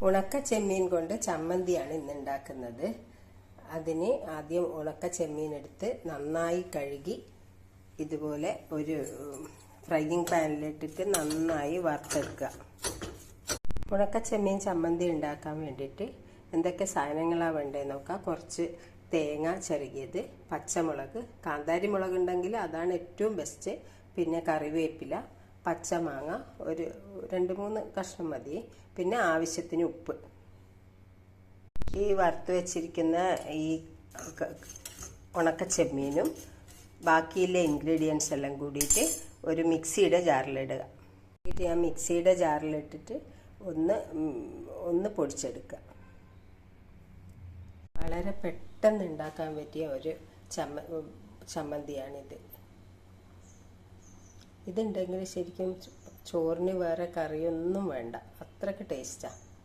ഉണക്ക ചെമ്മീൻ കൊണ്ട് ചമ്മന്തിയാണ് ഇന്ന് ഉണ്ടാക്കുന്നത്. അതിന് ആദ്യം ഉണക്ക ചെമ്മീൻ എടുത്ത് നന്നായി കഴുകി ഇതുപോലെ ഒരു ഫ്രൈയിങ് പാനിലിട്ടിട്ട് നന്നായി വറുത്തെടുക്കുക. ഉണക്ക ചെമ്മീൻ ചമ്മന്തി ഉണ്ടാക്കാൻ വേണ്ടിയിട്ട് എന്തൊക്കെ സാധനങ്ങളാണ് വേണ്ടതെന്ന് നോക്കാം. കുറച്ച് തേങ്ങ ചിരകിയത്, പച്ചമുളക്, കാന്താരി മുളക് ഉണ്ടെങ്കിൽ അതാണ് ഏറ്റവും ബെസ്റ്റ്. പിന്നെ കറിവേപ്പില, പച്ചമാങ്ങ ഒരു 2-3 കഷ്ണം മതി. പിന്നെ ആവശ്യത്തിന് ഉപ്പ്. ഈ വറുത്ത് വെച്ചിരിക്കുന്ന ഈ ഉണക്ക ചെമ്മീനും ബാക്കിയുള്ള ഇൻഗ്രീഡിയൻസ് എല്ലാം കൂടിയിട്ട് ഒരു മിക്സിയുടെ ജാറിലിടുക. ഞാൻ മിക്സിയുടെ ജാറിലിട്ടിട്ട് ഒന്ന് പൊടിച്ചെടുക്കുക. വളരെ പെട്ടെന്ന് ഉണ്ടാക്കാൻ പറ്റിയ ഒരു ചമ്മന്തിയാണിത്. ഇതുണ്ടെങ്കിൽ ശരിക്കും ചോറിന് വേറെ കറിയൊന്നും വേണ്ട, അത്രയ്ക്ക് ടേസ്റ്റാണ്.